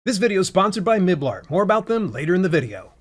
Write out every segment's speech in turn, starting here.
This video is sponsored by Miblart. More about them later in the video.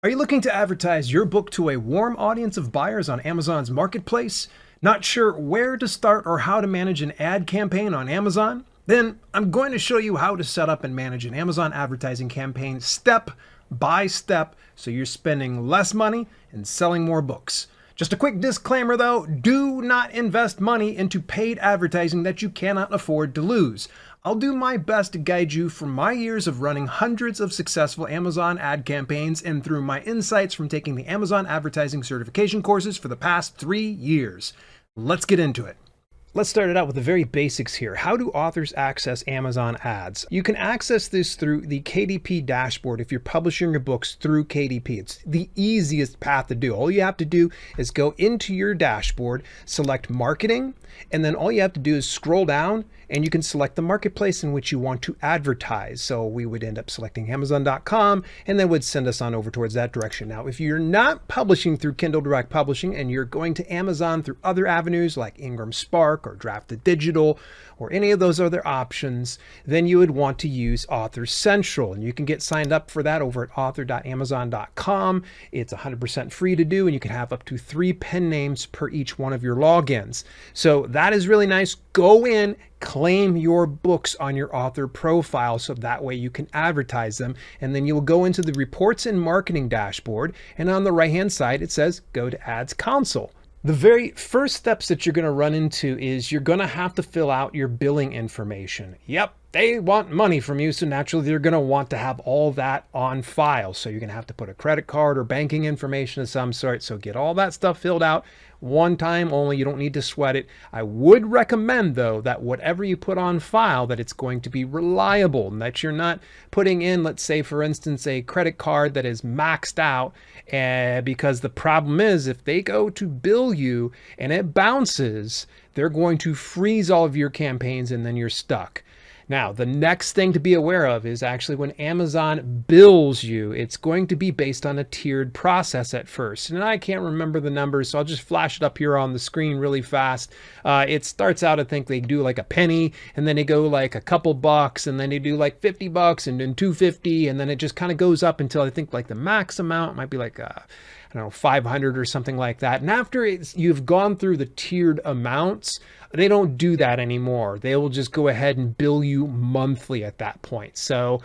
Are you looking to advertise your book to a warm audience of buyers on Amazon's marketplace? Not sure where to start or how to manage an ad campaign on Amazon? Then I'm going to show you how to set up and manage an Amazon advertising campaign step by step so you're spending less money and selling more books. Just a quick disclaimer though, do not invest money into paid advertising that you cannot afford to lose. I'll do my best to guide you from my years of running hundreds of successful Amazon ad campaigns and through my insights from taking the Amazon advertising certification courses for the past 3 years. Let's get into it. Let's start it out with the very basics here. How do authors access Amazon ads? You can access this through the KDP dashboard if you're publishing your books through KDP. It's the easiest path to do. All you have to do is go into your dashboard, select marketing, and then all you have to do is scroll down and you can select the marketplace in which you want to advertise. So we would end up selecting Amazon.com and then would send us on over towards that direction. Now, if you're not publishing through Kindle Direct Publishing and you're going to Amazon through other avenues like Ingram Spark or Drafted Digital or any of those other options, then you would want to use Author Central. And you can get signed up for that over at author.amazon.com. It's 100% free to do, and you can have up to 3 pen names per each one of your logins. So that is really nice. Go in, claim your books on your author profile so that way you can advertise them, and then you'll go into the reports and marketing dashboard, and on the right hand side it says go to Ads Console. The very first steps that you're going to run into is you're going to have to fill out your billing information. Yep, they want money from you, so naturally they're going to want to have all that on file. So you're going to have to put a credit card or banking information of some sort. So get all that stuff filled out one time only. You don't need to sweat it. I would recommend though that whatever you put on file, that it's going to be reliable and that you're not putting in, let's say for instance, a credit card that is maxed out, because the problem is if they go to bill you and it bounces, they're going to freeze all of your campaigns and then you're stuck. Now, the next thing to be aware of is actually when Amazon bills you, it's going to be based on a tiered process at first. And I can't remember the numbers, so I'll just flash it up here on the screen really fast. It starts out, I think they do like a penny, and then they go like a couple bucks, and then they do like $50 and then $250, and then it just kind of goes up until I think like the max amount might be like I don't know, 500 or something like that. And after you've gone through the tiered amounts, they don't do that anymore. They will just go ahead and bill you monthly at that point. So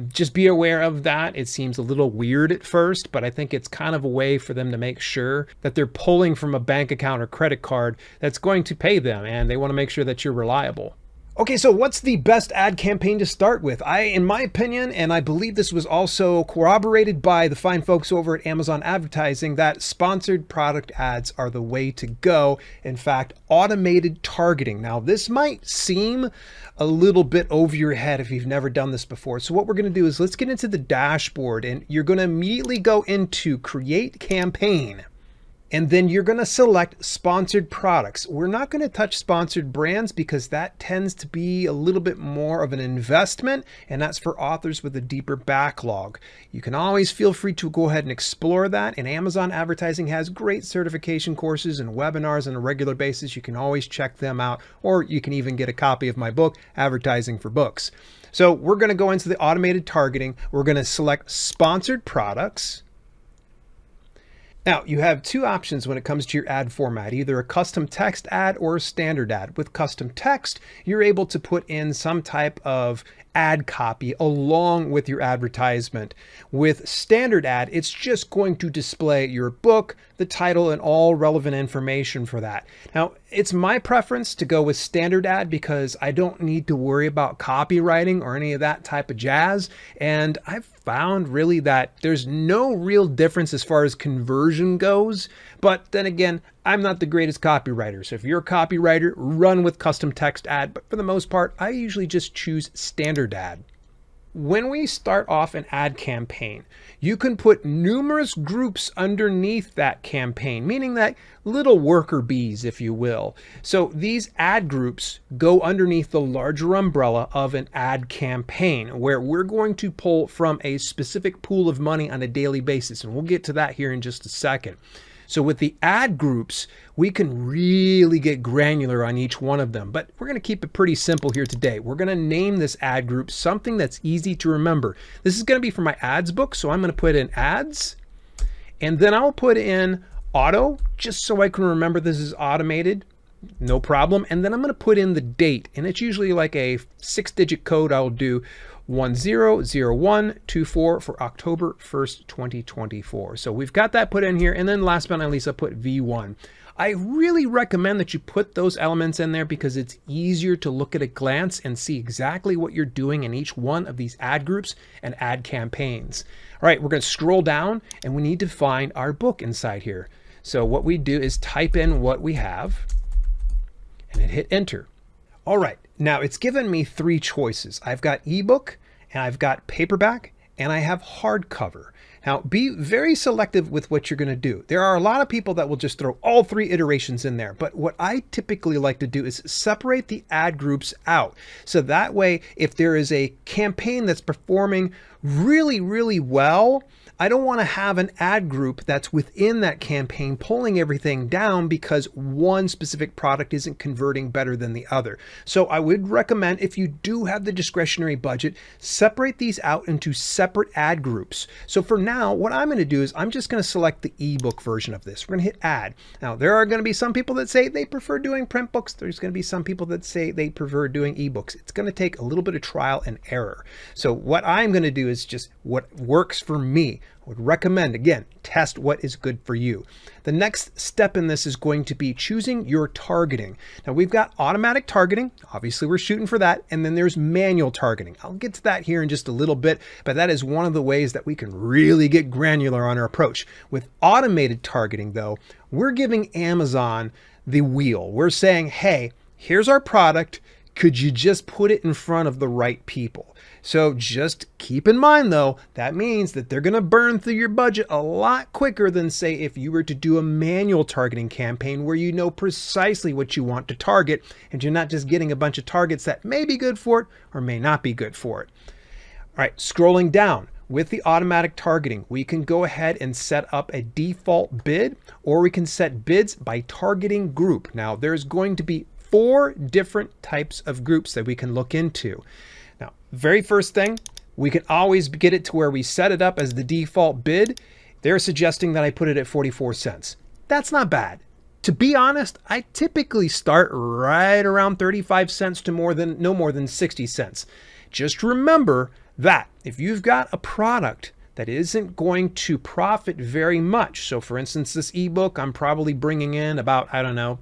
just be aware of that. It seems a little weird at first, but I think it's kind of a way for them to make sure that they're pulling from a bank account or credit card that's going to pay them, and they want to make sure that you're reliable. Okay, so what's the best ad campaign to start with? In my opinion, and I believe this was also corroborated by the fine folks over at Amazon Advertising, that sponsored product ads are the way to go. In fact, automated targeting. Now, this might seem a little bit over your head if you've never done this before. So what we're going to do is let's get into the dashboard, and you're going to immediately go into Create Campaign. And then you're going to select sponsored products. We're not going to touch sponsored brands because that tends to be a little bit more of an investment, and that's for authors with a deeper backlog. You can always feel free to go ahead and explore that, and Amazon Advertising has great certification courses and webinars on a regular basis. You can always check them out, or you can even get a copy of my book, Advertising for Books. So we're going to go into the automated targeting. We're going to select sponsored products. Now, you have 2 options when it comes to your ad format, either a custom text ad or a standard ad. With custom text, you're able to put in some type of ad copy along with your advertisement. With standard ad, it's just going to display your book, the title, and all relevant information for that. Now, it's my preference to go with standard ad because I don't need to worry about copywriting or any of that type of jazz. And I've found really that there's no real difference as far as conversion goes. But then again, I'm not the greatest copywriter. So if you're a copywriter, run with custom text ad. But for the most part, I usually just choose standard ad. When we start off an ad campaign, you can put numerous groups underneath that campaign, meaning that little worker bees, if you will. So these ad groups go underneath the larger umbrella of an ad campaign, where we're going to pull from a specific pool of money on a daily basis. And we'll get to that here in just a second. So with the ad groups, we can really get granular on each one of them, but we're going to keep it pretty simple here today. We're going to name this ad group something that's easy to remember. This is going to be for my ads book, so I'm going to put in ads, and then I'll put in auto, just so I can remember this is automated. No problem. And then I'm going to put in the date, and it's usually like a 6-digit code. I'll do 100124 for October 1st, 2024. So we've got that put in here. And then last but not least, I'll put V1. I really recommend that you put those elements in there because it's easier to look at a glance and see exactly what you're doing in each one of these ad groups and ad campaigns. All right, we're going to scroll down and we need to find our book inside here. So what we do is type in what we have and then hit enter. All right, now it's given me 3 choices. I've got ebook and I've got paperback and I have hardcover. Now be very selective with what you're going to do. There are a lot of people that will just throw all 3 iterations in there, but what I typically like to do is separate the ad groups out. So that way, if there is a campaign that's performing really, really well, I don't want to have an ad group that's within that campaign pulling everything down because one specific product isn't converting better than the other. So I would recommend, if you do have the discretionary budget, separate these out into separate ad groups. So for now, what I'm going to do is I'm just going to select the ebook version of this. We're going to hit add. Now, there are going to be some people that say they prefer doing print books. There's going to be some people that say they prefer doing ebooks. It's going to take a little bit of trial and error. So what I'm going to do is just what works for me. I would recommend, again, test what is good for you. The next step in this is going to be choosing your targeting. Now we've got automatic targeting. Obviously we're shooting for that. And then there's manual targeting. I'll get to that here in just a little bit, but that is one of the ways that we can really get granular on our approach. With automated targeting though, we're giving Amazon the wheel. We're saying, hey, here's our product. Could you just put it in front of the right people? So just keep in mind though, that means that they're going to burn through your budget a lot quicker than say if you were to do a manual targeting campaign where you know precisely what you want to target and you're not just getting a bunch of targets that may be good for it or may not be good for it. All right, scrolling down. With the automatic targeting, we can go ahead and set up a default bid, or we can set bids by targeting group. Now there's going to be 4 different types of groups that we can look into. Now, very first thing, we can always get it to where we set it up as the default bid. They're suggesting that I put it at 44 cents. That's not bad. To be honest, I typically start right around 35 cents to no more than 60 cents. Just remember that if you've got a product that isn't going to profit very much, so for instance, this ebook, I'm probably bringing in about, I don't know,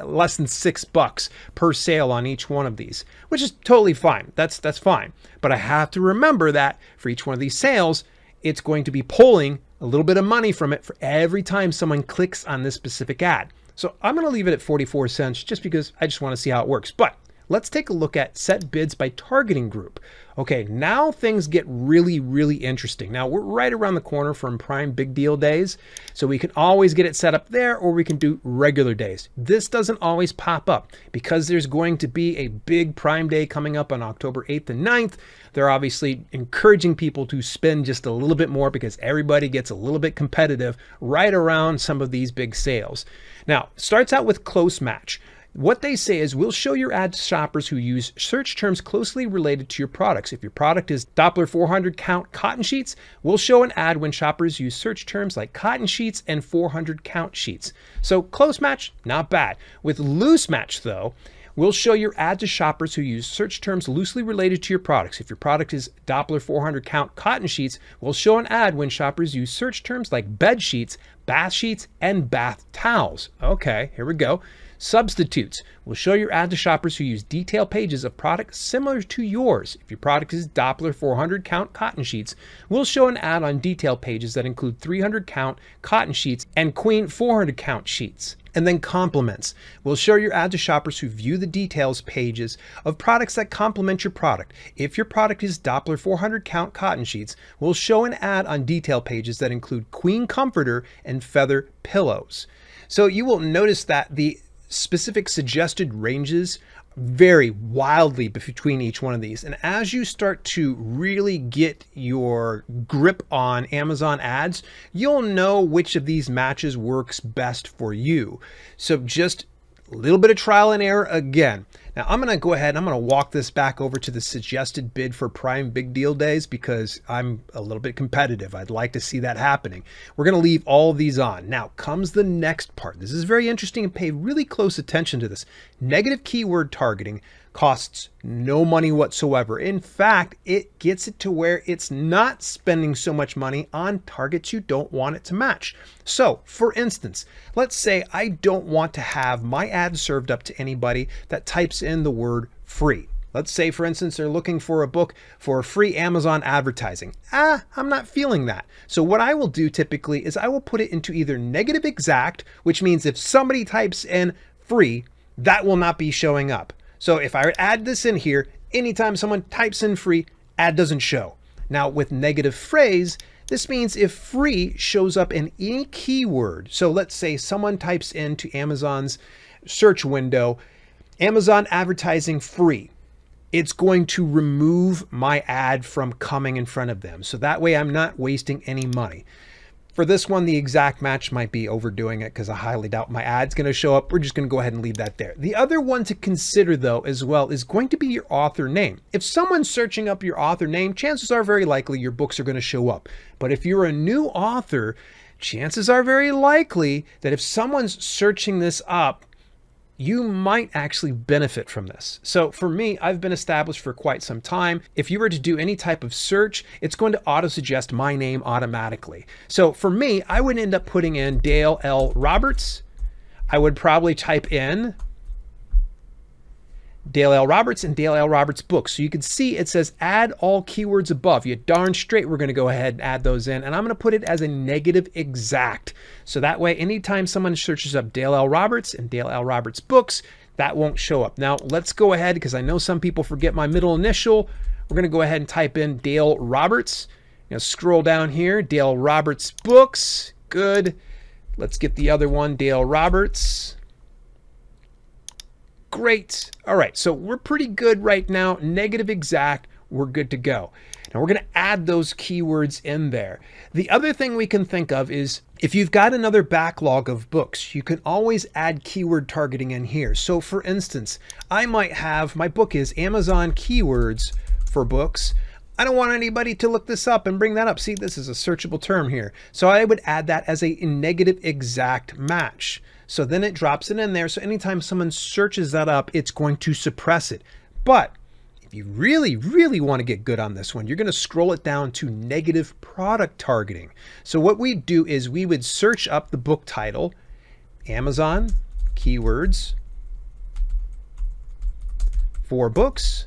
less than $6 per sale on each one of these, which is totally fine. That's fine. But I have to remember that for each one of these sales, it's going to be pulling a little bit of money from it for every time someone clicks on this specific ad. So I'm going to leave it at 44 cents just because I just want to see how it works. But let's take a look at set bids by targeting group. Okay, now things get really, really interesting. Now we're right around the corner from Prime Big Deal days, so we can always get it set up there, or we can do regular days. This doesn't always pop up because there's going to be a big Prime Day coming up on October 8th and 9th. They're obviously encouraging people to spend just a little bit more because everybody gets a little bit competitive right around some of these big sales. Now, it starts out with close match. What they say is we'll show your ad to shoppers who use search terms closely related to your products. If your product is Doppler 400 count cotton sheets, we'll show an ad when shoppers use search terms like cotton sheets and 400 count sheets. So close match, not bad. With loose match though, we'll show your ad to shoppers who use search terms loosely related to your products. If your product is Doppler 400 count cotton sheets, we'll show an ad when shoppers use search terms like bed sheets, bath sheets, and bath towels. Okay, here we go. Substitutes. We'll show your ad to shoppers who use detail pages of products similar to yours. If your product is Doppler 400 count cotton sheets, we'll show an ad on detail pages that include 300 count cotton sheets and Queen 400 count sheets. And then complements. We'll show your ad to shoppers who view the details pages of products that complement your product. If your product is Doppler 400 count cotton sheets, we'll show an ad on detail pages that include Queen comforter and feather pillows. So you will notice that the specific suggested ranges vary wildly between each one of these. And as you start to really get your grip on Amazon ads, you'll know which of these matches works best for you. So just a little bit of trial and error again. Now I'm going to go ahead and I'm going to walk this back over to the suggested bid for Prime Big Deal Days because I'm a little bit competitive. I'd like to see that happening. We're going to leave all of these on. Now comes the next part. This is very interesting and pay really close attention to this. Negative keyword targeting costs no money whatsoever. In fact, it gets it to where it's not spending so much money on targets you don't want it to match. So for instance, let's say I don't want to have my ad served up to anybody that types in the word free. Let's say, for instance, they're looking for a book for free Amazon advertising. I'm not feeling that. So what I will do typically is I will put it into either negative exact, which means if somebody types in free, that will not be showing up. So if I add this in here, anytime someone types in free, ad doesn't show. Now with negative phrase, this means if free shows up in any keyword. So let's say someone types into Amazon's search window, Amazon advertising free. It's going to remove my ad from coming in front of them. So that way I'm not wasting any money. For this one, the exact match might be overdoing it because I highly doubt my ad's going to show up. We're just going to go ahead and leave that there. The other one to consider though as well is going to be your author name. If someone's searching up your author name, chances are very likely your books are going to show up. But if you're a new author, chances are very likely that if someone's searching this up, you might actually benefit from this. So for me, I've been established for quite some time. If you were to do any type of search, it's going to auto-suggest my name automatically. So for me, I would end up putting in Dale L. Roberts. I would probably type in Dale L. Roberts and Dale L. Roberts books. So you can see it says add all keywords above. You darn straight we're going to go ahead and add those in, and I'm going to put it as a negative exact. So that way anytime someone searches up Dale L. Roberts and Dale L. Roberts books, that won't show up. Now let's go ahead, because I know some people forget my middle initial. We're going to go ahead and type in Dale Roberts. Now scroll down here, Dale Roberts books. Good. Let's get the other one, Dale Roberts. Great. All right, so we're pretty good right now. Negative exact, we're good to go. Now we're going to add those keywords in there. The other thing we can think of is if you've got another backlog of books, you can always add keyword targeting in here. So for instance, I might have, my book is Amazon keywords for books. I don't want anybody to look this up and bring that up. See, this is a searchable term here. So I would add that as a negative exact match. So then it drops it in there. So anytime someone searches that up, it's going to suppress it. But if you really, really want to get good on this one, you're going to scroll it down to negative product targeting. So what we do is we would search up the book title, Amazon keywords for books.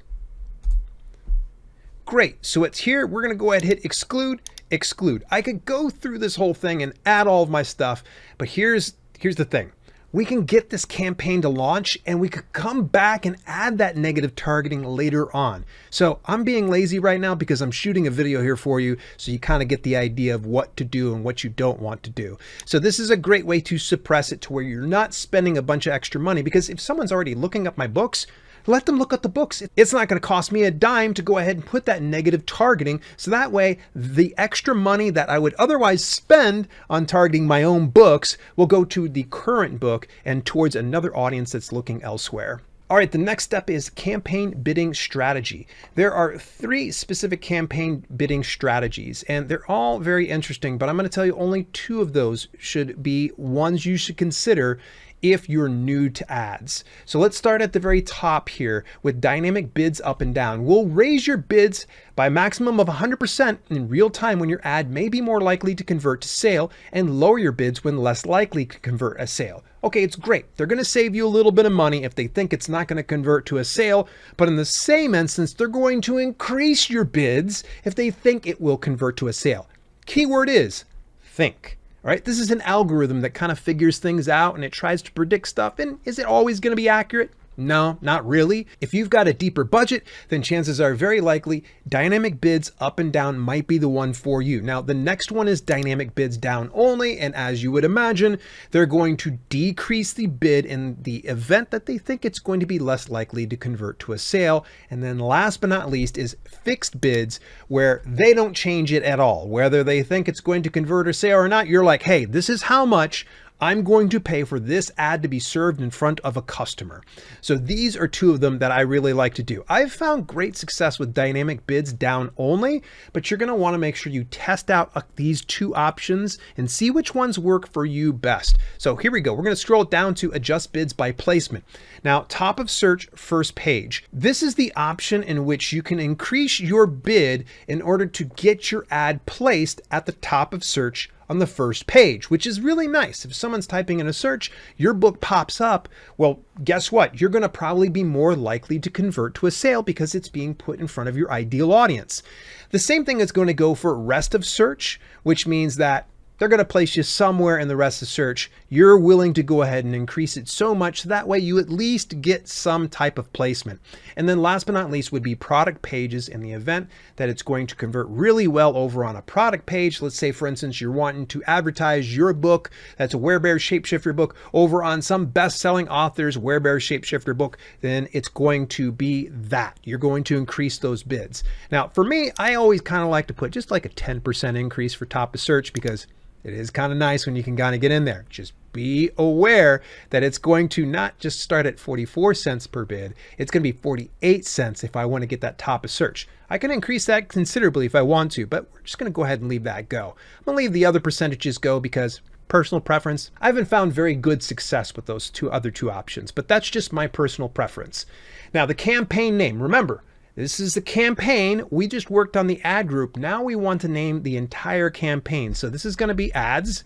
Great. So it's here. We're going to go ahead and hit exclude, exclude. I could go through this whole thing and add all of my stuff, but here's the thing. We can get this campaign to launch and we could come back and add that negative targeting later on. So I'm being lazy right now because I'm shooting a video here for you so you kind of get the idea of what to do and what you don't want to do. So this is a great way to suppress it to where you're not spending a bunch of extra money, because if someone's already looking up my books, let them look at the books. It's not going to cost me a dime to go ahead and put that negative targeting. So that way, the extra money that I would otherwise spend on targeting my own books will go to the current book and towards another audience that's looking elsewhere. All right, the next step is campaign bidding strategy. There are 3 specific campaign bidding strategies, and they're all very interesting, but I'm going to tell you only 2 of those should be ones you should consider if you're new to ads. So let's start at the very top here with dynamic bids up and down. We'll raise your bids by a maximum of 100% in real time when your ad may be more likely to convert to sale, and lower your bids when less likely to convert a sale. Okay, it's great. They're going to save you a little bit of money if they think it's not going to convert to a sale, but in the same instance, they're going to increase your bids if they think it will convert to a sale. Keyword is think. All right, this is an algorithm that kind of figures things out and it tries to predict stuff. And is it always going to be accurate? No, not really. If you've got a deeper budget, then chances are very likely dynamic bids up and down might be the one for you. Now, the next one is dynamic bids down only, and as you would imagine, they're going to decrease the bid in the event that they think it's going to be less likely to convert to a sale. And then last but not least is fixed bids, where they don't change it at all. Whether they think it's going to convert or sale or not, you're like, hey, this is how much I'm going to pay for this ad to be served in front of a customer. So these are two of them that I really like to do. I've found great success with dynamic bids down only, but you're going to want to make sure you test out these two options and see which ones work for you best. So here we go. We're going to scroll down to adjust bids by placement. Now, top of search, first page. This is the option in which you can increase your bid in order to get your ad placed at the top of search on the first page, which is really nice. If someone's typing in a search, your book pops up, well, guess what? You're going to probably be more likely to convert to a sale because it's being put in front of your ideal audience. The same thing is going to go for rest of search, which means that they're going to place you somewhere in the rest of search. You're willing to go ahead and increase it so much that way you at least get some type of placement. And then last but not least would be product pages in the event that it's going to convert really well over on a product page. Let's say, for instance, you're wanting to advertise your book, that's a Werebear Shapeshifter book, over on some best-selling author's Werebear Shapeshifter book, then it's going to be that. You're going to increase those bids. Now, for me, I always kind of like to put just like a 10% increase for top of search because it is kind of nice when you can kind of get in there. Just be aware that it's going to not just start at 44 cents per bid. It's going to be 48 cents if I want to get that top of search. I can increase that considerably if I want to, but we're just going to go ahead and leave that go. I'm going to leave the other percentages go because personal preference. I haven't found very good success with those other two options, but that's just my personal preference. Now, the campaign name, remember, this is the campaign. We just worked on the ad group. Now we want to name the entire campaign. So this is going to be ads.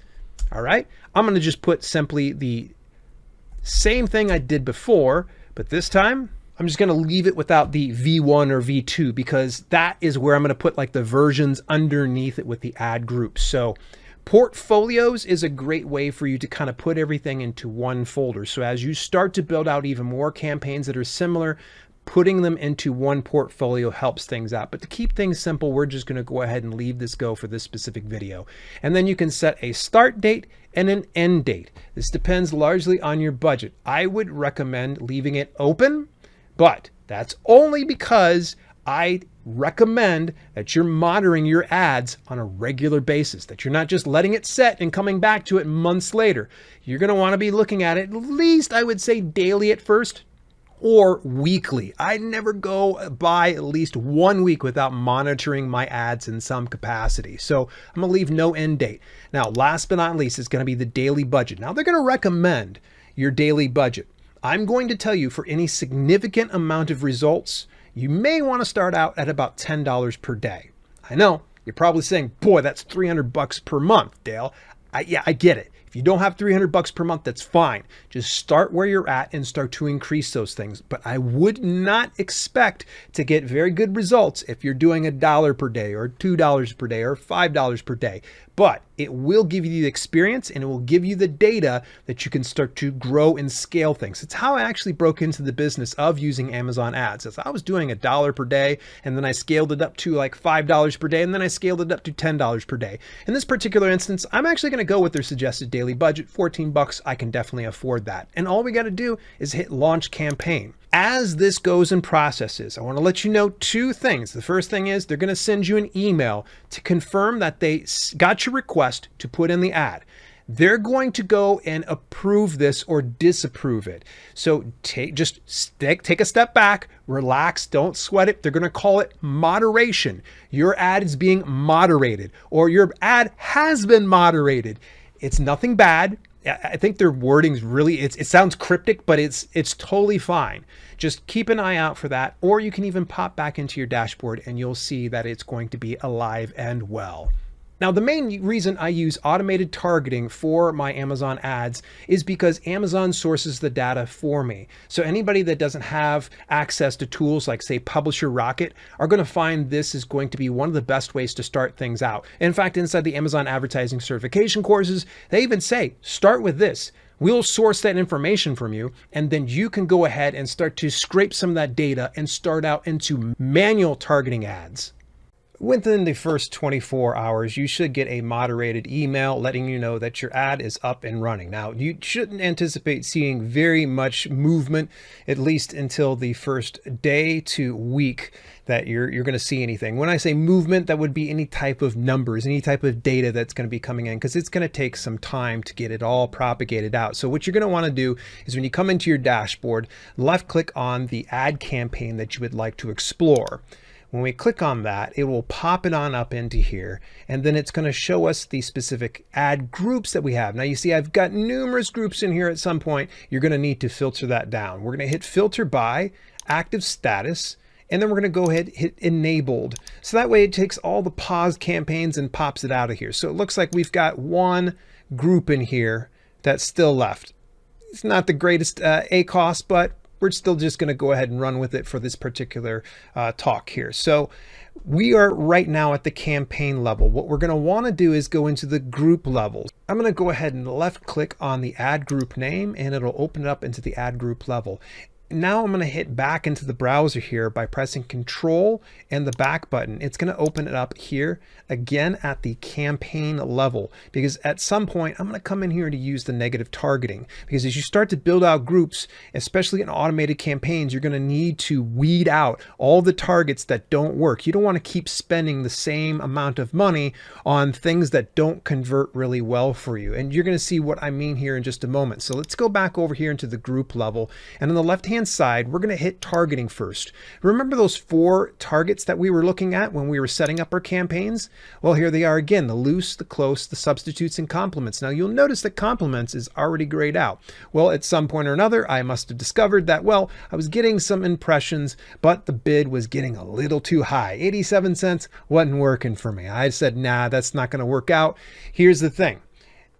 All right. I'm going to just put simply the same thing I did before, but this time I'm just going to leave it without the V1 or V2 because that is where I'm going to put like the versions underneath it with the ad group. So portfolios is a great way for you to kind of put everything into one folder. So as you start to build out even more campaigns that are similar, putting them into one portfolio helps things out. But to keep things simple, we're just going to go ahead and leave this go for this specific video. And then you can set a start date and an end date. This depends largely on your budget. I would recommend leaving it open, but that's only because I recommend that you're monitoring your ads on a regular basis, that you're not just letting it set and coming back to it months later. You're going to want to be looking at it at least, I would say, daily at first, or weekly. I never go by at least 1 week without monitoring my ads in some capacity. So I'm gonna leave no end date. Now, last but not least is gonna be the daily budget. Now they're gonna recommend your daily budget. I'm going to tell you for any significant amount of results, you may wanna start out at about $10 per day. I know, you're probably saying, boy, that's $300 per month, Dale. Yeah, I get it. If you don't have $300 per month, that's fine. Just start where you're at and start to increase those things. But I would not expect to get very good results if you're doing $1 per day or $2 per day or $5 per day. But it will give you the experience and it will give you the data that you can start to grow and scale things. It's how I actually broke into the business of using Amazon ads. As I was doing $1 per day and then I scaled it up to like $5 per day and then I scaled it up to $10 per day. In this particular instance, I'm actually going to go with their suggested daily budget, $14. I can definitely afford that. And all we got to do is hit launch campaign. As this goes and processes, I want to let you know two things. The first thing is they're going to send you an email to confirm that they got your request to put in the ad. They're going to go and approve this or disapprove it. So take a step back, relax, don't sweat it. They're going to call it moderation. Your ad is being moderated or your ad has been moderated. It's nothing bad. I think their wording's really, it sounds cryptic, but it's totally fine. Just keep an eye out for that, or you can even pop back into your dashboard and you'll see that it's going to be alive and well. Now, the main reason I use automated targeting for my Amazon ads is because Amazon sources the data for me. So anybody that doesn't have access to tools like, say, Publisher Rocket are going to find this is going to be one of the best ways to start things out. In fact, inside the Amazon advertising certification courses, they even say, start with this. We'll source that information from you, and then you can go ahead and start to scrape some of that data and start out into manual targeting ads. Within the first 24 hours, you should get a moderated email letting you know that your ad is up and running. Now, you shouldn't anticipate seeing very much movement, at least until the first day to week that you're going to see anything. When I say movement, that would be any type of numbers, any type of data that's going to be coming in, because it's going to take some time to get it all propagated out. So what you're going to want to do is when you come into your dashboard, left click on the ad campaign that you would like to explore. When we click on that, it will pop it on up into here, and then it's going to show us the specific ad groups that we have. Now you see I've got numerous groups in here. At some point, you're going to need to filter that down. We're going to hit filter by active status, and then we're going to go ahead and hit enabled. So that way it takes all the paused campaigns and pops it out of here. So it looks like we've got one group in here that's still left. It's not the greatest ACoS, but we're still just going to go ahead and run with it for this particular talk here. So we are right now at the campaign level. What we're going to want to do is go into the group levels. I'm going to go ahead and left click on the ad group name, and it'll open it up into the ad group level. Now I'm going to hit back into the browser here by pressing Control and the back button. It's going to open it up here again at the campaign level, because at some point I'm going to come in here to use the negative targeting, because as you start to build out groups, especially in automated campaigns, you're going to need to weed out all the targets that don't work. You don't want to keep spending the same amount of money on things that don't convert really well for you. And you're going to see what I mean here in just a moment. So let's go back over here into the group level, and on the left hand side, we're going to hit targeting first. Remember those 4 targets that we were looking at when we were setting up our campaigns? Well, here they are again: the loose, the close, the substitutes, and complements. Now you'll notice that complements is already grayed out. Well, at some point or another, I must have discovered that, well, I was getting some impressions, but the bid was getting a little too high. 87 cents wasn't working for me. I said, nah, that's not going to work out. Here's the thing.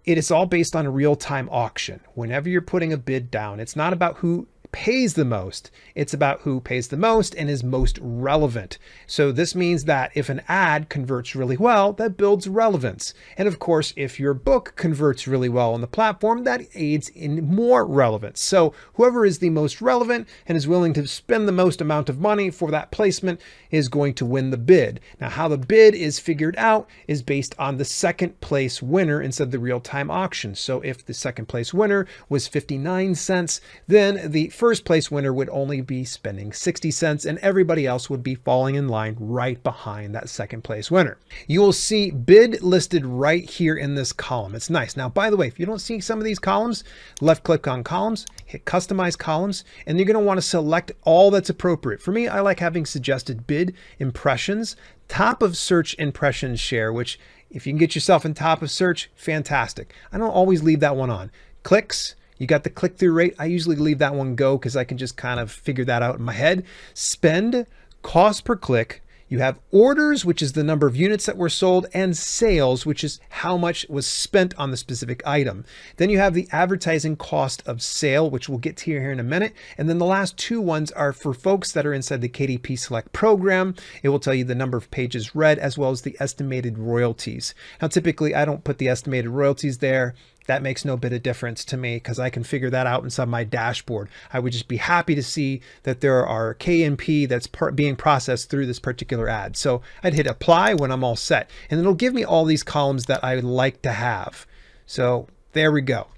It is all based on a real-time auction. Whenever you're putting a bid down, it's not about who pays the most. It's about who pays the most and is most relevant. So this means that if an ad converts really well, that builds relevance. And of course, if your book converts really well on the platform, that aids in more relevance. So whoever is the most relevant and is willing to spend the most amount of money for that placement is going to win the bid. Now, how the bid is figured out is based on the second place winner instead of the real-time auction. So if the second place winner was 59 cents, then the first place winner would only be spending 60 cents, and everybody else would be falling in line right behind that second place winner. You will see bid listed right here in this column. It's nice. Now, by the way, if you don't see some of these columns, left click on columns, hit customize columns, and you're going to want to select all that's appropriate. For me, I like having suggested bid impressions, top of search impression share, which if you can get yourself in top of search, fantastic. I don't always leave that one on. Clicks, you got the click-through rate. I usually leave that one go because I can just kind of figure that out in my head. Spend, cost per click. You have orders, which is the number of units that were sold, and sales, which is how much was spent on the specific item. Then you have the advertising cost of sale, which we'll get to here in a minute. And then the last 2 ones are for folks that are inside the KDP Select program. It will tell you the number of pages read as well as the estimated royalties. Now, typically, I don't put the estimated royalties there. That makes no bit of difference to me because I can figure that out inside my dashboard. I would just be happy to see that there are KNP that's being processed through this particular ad. So I'd hit apply when I'm all set, and it'll give me all these columns that I would like to have. So there we go.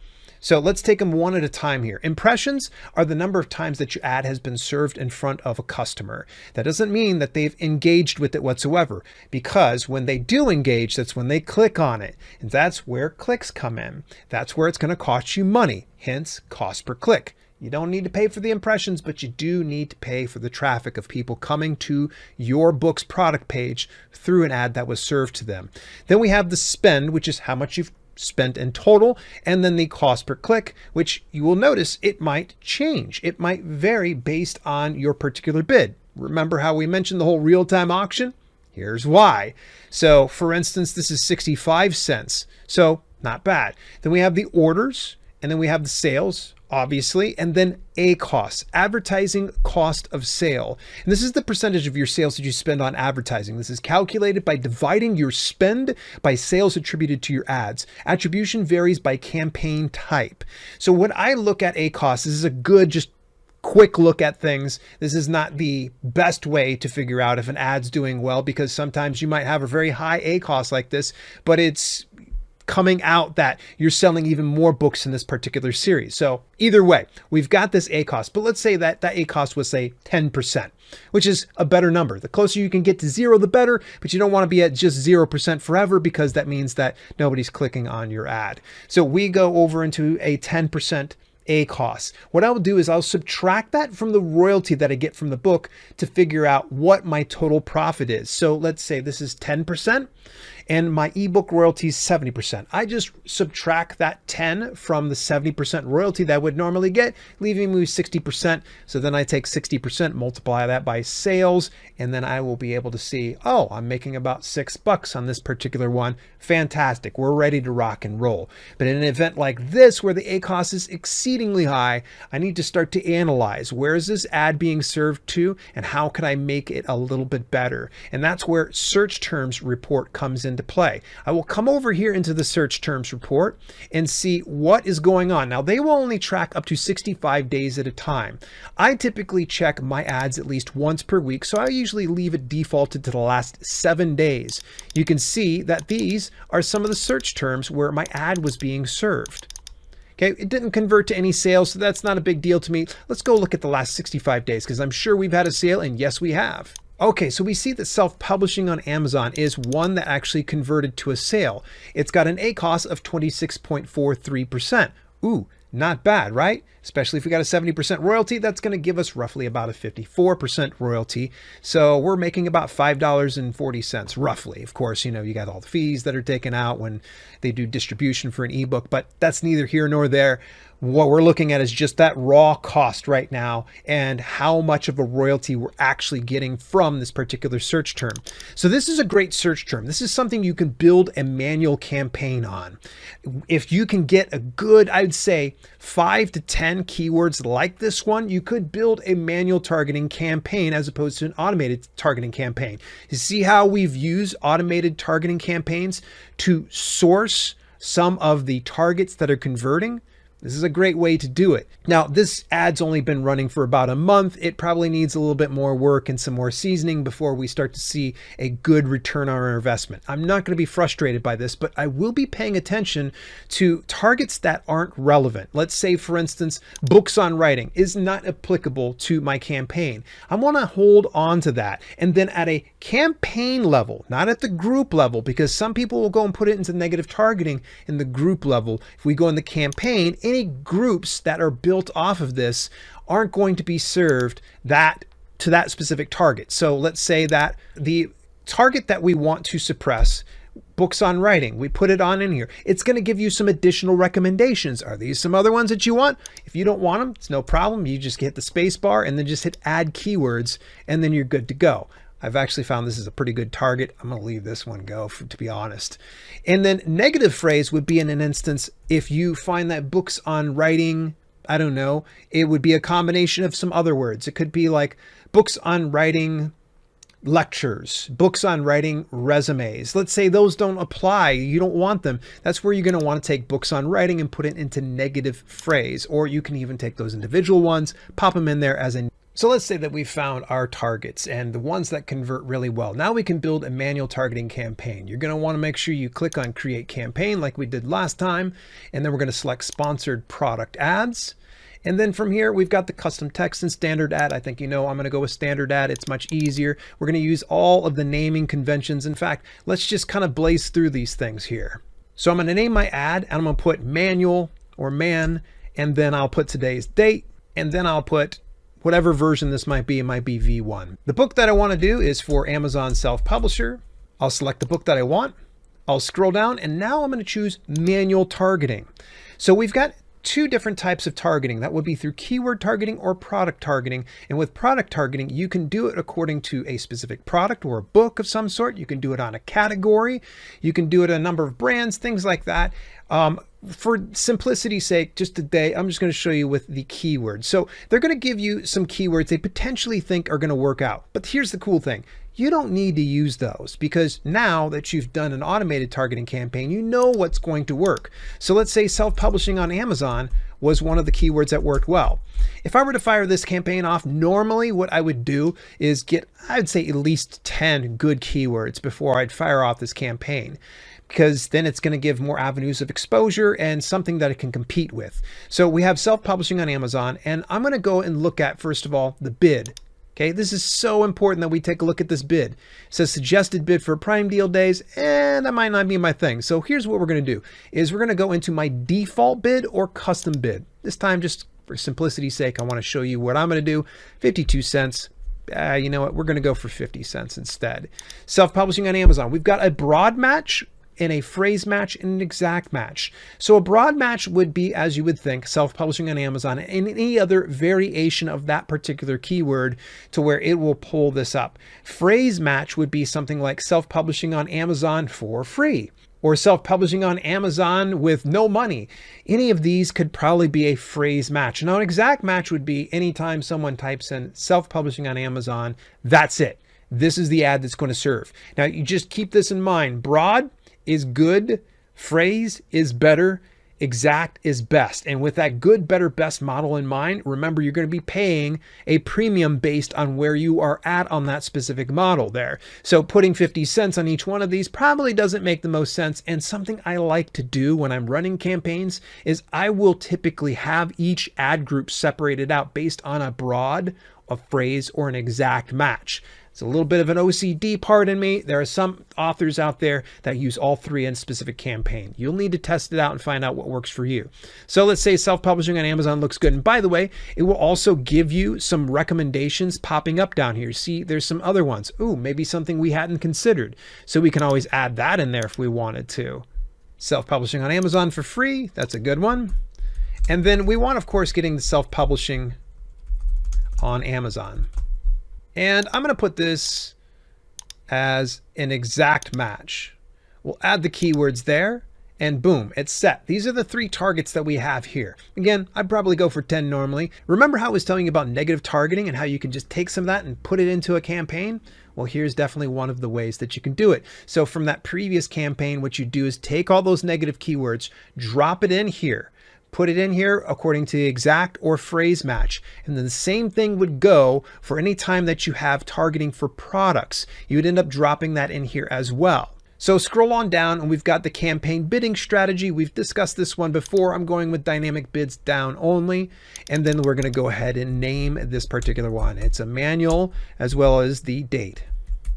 So let's take them one at a time here. Impressions are the number of times that your ad has been served in front of a customer. That doesn't mean that they've engaged with it whatsoever, because when they do engage, that's when they click on it. And that's where clicks come in. That's where it's going to cost you money, hence cost per click. You don't need to pay for the impressions, but you do need to pay for the traffic of people coming to your book's product page through an ad that was served to them. Then we have the spend, which is how much you've spent in total, and then the cost per click, which you will notice it might change. It might vary based on your particular bid. Remember how we mentioned the whole real-time auction? Here's why. So for instance, this is 65 cents. So not bad. Then we have the orders, and then we have the sales. obviously, and then ACoS, advertising cost of sale. And this is the percentage of your sales that you spend on advertising. This is calculated by dividing your spend by sales attributed to your ads. Attribution varies by campaign type. So when I look at ACoS, this is a good, just quick look at things. This is not the best way to figure out if an ad's doing well, because sometimes you might have a very high ACoS like this, but it's coming out that you're selling even more books in this particular series. So either way, we've got this ACoS, but let's say that ACoS was, say, 10%, which is a better number. The closer you can get to zero, the better, but you don't want to be at just 0% forever, because that means that nobody's clicking on your ad. So we go over into a 10% ACoS. What I will do is I'll subtract that from the royalty that I get from the book to figure out what my total profit is. So let's say this is 10% and my ebook royalty is 70%. I just subtract that 10 from the 70% royalty that I would normally get, leaving me with 60%. So then I take 60%, multiply that by sales, and then I will be able to see, oh, I'm making about $6 on this particular one. Fantastic. We're ready to rock and roll. But in an event like this, where the ACoS is exceedingly high, I need to start to analyze, where is this ad being served to, and how can I make it a little bit better? And that's where search terms report comes into play. I will come over here into the search terms report and see what is going on. Now, they will only track up to 65 days at a time. I typically check my ads at least once per week, so I usually leave it defaulted to the last 7 days. You can see that these are some of the search terms where my ad was being served. Okay, it didn't convert to any sales, so that's not a big deal to me. Let's go look at the last 65 days, because I'm sure we've had a sale, and yes, we have. Okay, so we see that self-publishing on Amazon is one that actually converted to a sale. It's got an ACoS of 26.43%. Ooh, not bad, right? Especially if we got a 70% royalty, that's going to give us roughly about a 54% royalty. So we're making about $5.40 roughly. Of course, you got all the fees that are taken out when they do distribution for an ebook, but that's neither here nor there. What we're looking at is just that raw cost right now and how much of a royalty we're actually getting from this particular search term. So this is a great search term. This is something you can build a manual campaign on. If you can get a good, I'd say 5 to 10 keywords like this one, you could build a manual targeting campaign as opposed to an automated targeting campaign. You see how we've used automated targeting campaigns to source some of the targets that are converting? This is a great way to do it. Now, this ad's only been running for about a month. It probably needs a little bit more work and some more seasoning before we start to see a good return on our investment. I'm not going to be frustrated by this, but I will be paying attention to targets that aren't relevant. Let's say, for instance, books on writing is not applicable to my campaign. I want to hold on to that. And then at a campaign level, not at the group level, because some people will go and put it into negative targeting in the group level. If we go in the campaign, any groups that are built off of this aren't going to be served to that specific target. So let's say that the target that we want to suppress, books on writing, we put it on in here. It's going to give you some additional recommendations. Are these some other ones that you want? If you don't want them, it's no problem. You just hit the space bar and then just hit add keywords, and then you're good to go. I've actually found this is a pretty good target. I'm going to leave this one go, to be honest. And then negative phrase would be in an instance, if you find that books on writing, I don't know, it would be a combination of some other words. It could be like books on writing lectures, books on writing resumes. Let's say those don't apply. You don't want them. That's where you're going to want to take books on writing and put it into negative phrase. Or you can even take those individual ones, pop them in there as a. So let's say that we found our targets and the ones that convert really well. Now we can build a manual targeting campaign. You're going to want to make sure you click on create campaign like we did last time. And then we're going to select sponsored product ads. And then from here, we've got the custom text and standard ad. I think, I'm going to go with standard ad. It's much easier. We're going to use all of the naming conventions. In fact, let's just kind of blaze through these things here. So I'm going to name my ad and I'm going to put manual or man, and then I'll put today's date, and then I'll put whatever version this might be. It might be V1. The book that I want to do is for Amazon Self-Publisher. I'll select the book that I want. I'll scroll down, and now I'm going to choose manual targeting. So we've got two different types of targeting. That would be through keyword targeting or product targeting. And with product targeting, you can do it according to a specific product or a book of some sort. You can do it on a category. You can do it on a number of brands, things like that. for simplicity's sake, just today, I'm just going to show you with the keywords. So they're going to give you some keywords they potentially think are going to work out. But here's the cool thing. You don't need to use those because now that you've done an automated targeting campaign, you know what's going to work. So let's say self-publishing on Amazon was one of the keywords that worked well. If I were to fire this campaign off, normally what I would do is get, I'd say at least 10 good keywords before I'd fire off this campaign, because then it's going to give more avenues of exposure and something that it can compete with. So we have self-publishing on Amazon, and I'm going to go and look at, first of all, the bid. Okay, this is so important that we take a look at this bid. It says suggested bid for Prime Deal days, and that might not be my thing. So here's what we're going to do, is we're going to go into my default bid or custom bid. This time, just for simplicity's sake, I want to show you what I'm going to do. 52 cents. You know what? We're going to go for 50 cents instead. Self-publishing on Amazon. We've got a broad match, in a phrase match, and an exact match. So a broad match would be, as you would think, self-publishing on Amazon and any other variation of that particular keyword to where it will pull this up. Phrase match would be something like self-publishing on Amazon for free, or self-publishing on Amazon with no money. Any of these could probably be a phrase match. Now, an exact match would be anytime someone types in self-publishing on Amazon, that's it. This is the ad that's going to serve. Now, you just keep this in mind. Broad is good, phrase is better, exact is best. And with that good, better, best model in mind, remember, you're going to be paying a premium based on where you are at on that specific model there. So putting 50 cents on each one of these probably doesn't make the most sense. And something I like to do when I'm running campaigns is I will typically have each ad group separated out based on a broad, a phrase, or an exact match. It's a little bit of an OCD part in me. There are some authors out there that use all three in a specific campaign. You'll need to test it out and find out what works for you. So let's say self-publishing on Amazon looks good. And by the way, it will also give you some recommendations popping up down here. See, there's some other ones. Ooh, maybe something we hadn't considered. So we can always add that in there if we wanted to. Self-publishing on Amazon for free. That's a good one. And then we want, of course, getting the self-publishing on Amazon. And I'm going to put this as an exact match. We'll add the keywords there and boom, it's set. These are the three targets that we have here. Again, I'd probably go for 10 normally. Remember how I was telling you about negative targeting and how you can just take some of that and put it into a campaign? Well, here's definitely one of the ways that you can do it. So from that previous campaign, what you do is take all those negative keywords, drop it in here. Put it in here according to the exact or phrase match. And then the same thing would go for any time that you have targeting for products. You would end up dropping that in here as well. So scroll on down and we've got the campaign bidding strategy. We've discussed this one before. I'm going with dynamic bids down only. And then we're going to go ahead and name this particular one. It's a manual as well as the date.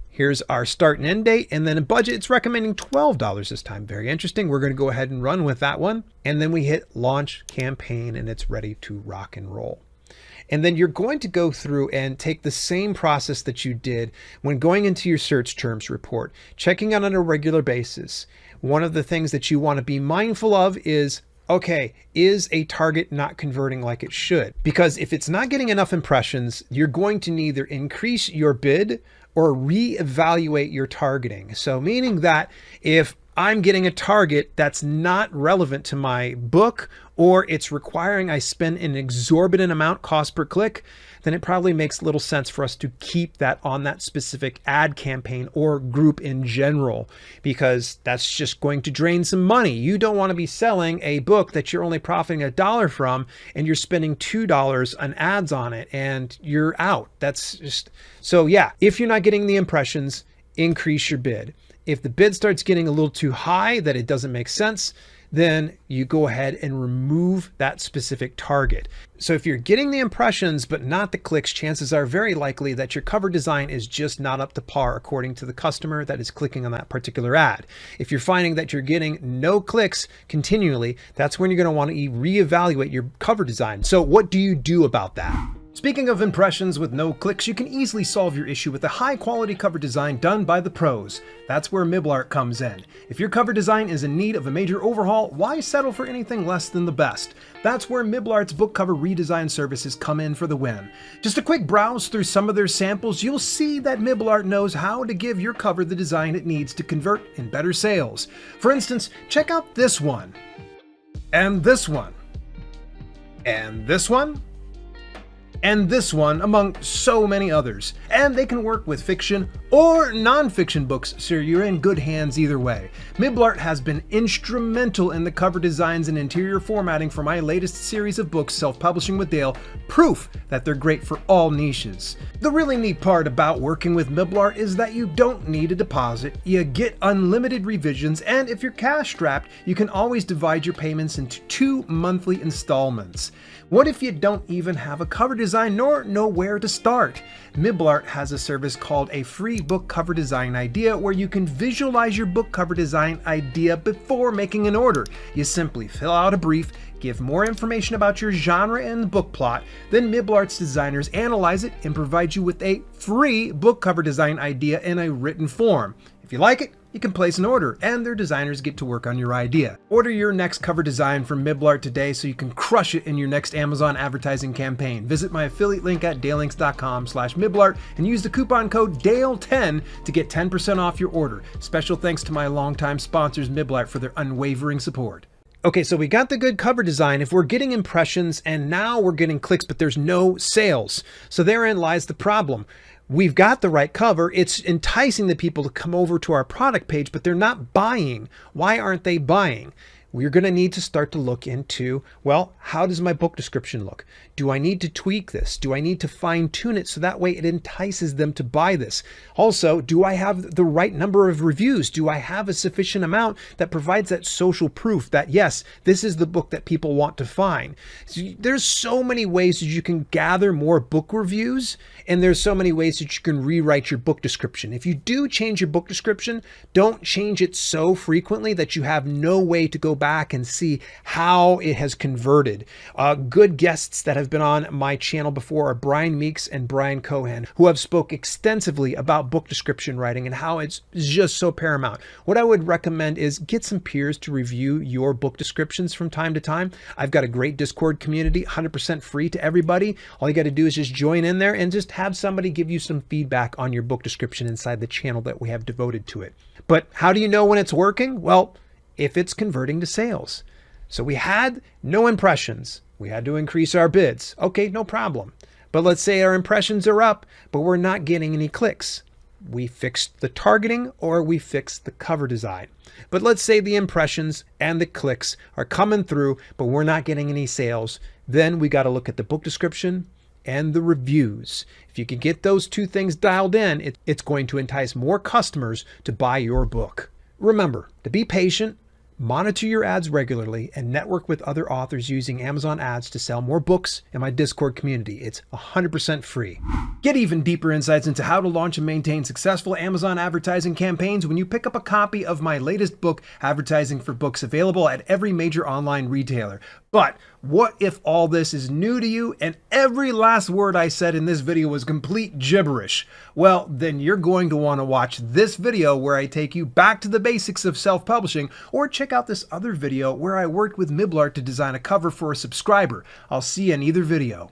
Here's our start and end date, and then a budget, it's recommending $12 this time. Very interesting. We're going to go ahead and run with that one. And then we hit launch campaign and it's ready to rock and roll. And then you're going to go through and take the same process that you did when going into your search terms report, checking out on a regular basis. One of the things that you want to be mindful of is, okay, is a target not converting like it should? Because if it's not getting enough impressions, you're going to either increase your bid or reevaluate your targeting. So meaning that if I'm getting a target that's not relevant to my book, or it's requiring I spend an exorbitant amount cost per click, then it probably makes little sense for us to keep that on that specific ad campaign or group in general, because that's just going to drain some money. You don't want to be selling a book that you're only profiting $1 from and you're spending $2 on ads on it and you're out. That's just, so yeah, if you're not getting the impressions, increase your bid. If the bid starts getting a little too high that it doesn't make sense, then you go ahead and remove that specific target. So if you're getting the impressions but not the clicks, chances are very likely that your cover design is just not up to par according to the customer that is clicking on that particular ad. If you're finding that you're getting no clicks continually, that's when you're going to want to reevaluate your cover design. So what do you do about that? Speaking of impressions with no clicks, you can easily solve your issue with a high-quality cover design done by the pros. That's where Miblart comes in. If your cover design is in need of a major overhaul, why settle for anything less than the best? That's where Miblart's book cover redesign services come in for the win. Just a quick browse through some of their samples, you'll see that Miblart knows how to give your cover the design it needs to convert in better sales. For instance, check out this one. and this one, and this one, and this one, among so many others. And they can work with fiction or non-fiction books, so you're in good hands either way. Miblart has been instrumental in the cover designs and interior formatting for my latest series of books, Self-Publishing with Dale, proof that they're great for all niches. The really neat part about working with Miblart is that you don't need a deposit, you get unlimited revisions, and if you're cash-strapped, you can always divide your payments into 2 monthly installments. What if you don't even have a cover design nor know where to start? Miblart has a service called a free book cover design idea where you can visualize your book cover design idea before making an order. You simply fill out a brief, give more information about your genre and book plot, then Miblart's designers analyze it and provide you with a free book cover design idea in a written form. If you like it, you can place an order, and their designers get to work on your idea. Order your next cover design from Miblart today so you can crush it in your next Amazon advertising campaign. Visit my affiliate link at dalelinks.com/Miblart and use the coupon code DALE10 to get 10% off your order. Special thanks to my longtime sponsors, Miblart, for their unwavering support. Okay, so we got the good cover design. If we're getting impressions and now we're getting clicks, but there's no sales. So therein lies the problem. We've got the right cover. It's enticing the people to come over to our product page, but they're not buying. Why aren't they buying? We're going to need to start to look into, well, how does my book description look? Do I need to tweak this? Do I need to fine tune it so that way it entices them to buy this? Also, do I have the right number of reviews? Do I have a sufficient amount that provides that social proof that, yes, this is the book that people want to find? So there's so many ways that you can gather more book reviews, and there's so many ways that you can rewrite your book description. If you do change your book description, don't change it so frequently that you have no way to go back and see how it has converted. Good guests that have been on my channel before are Brian Meeks and Brian Cohen, who have spoke extensively about book description writing and how it's just so paramount. What I would recommend is get some peers to review your book descriptions from time to time. I've got a great Discord community, 100% free to everybody. All you got to do is just join in there and just have somebody give you some feedback on your book description inside the channel that we have devoted to it. But how do you know when it's working? Well, if it's converting to sales. So we had no impressions. We had to increase our bids. Okay, no problem. But let's say our impressions are up, but we're not getting any clicks. We fixed the targeting or we fixed the cover design. But let's say the impressions and the clicks are coming through, but we're not getting any sales. Then we got to look at the book description and the reviews. If you can get those two things dialed in, it's going to entice more customers to buy your book. Remember to be patient, monitor your ads regularly, and network with other authors using Amazon ads to sell more books in my Discord community. It's 100% free. Get even deeper insights into how to launch and maintain successful Amazon advertising campaigns when you pick up a copy of my latest book, Advertising for Books, available at every major online retailer. But what if all this is new to you and every last word I said in this video was complete gibberish? Well, then you're going to want to watch this video where I take you back to the basics of self-publishing, or check out this other video where I worked with Miblart to design a cover for a subscriber. I'll see you in either video.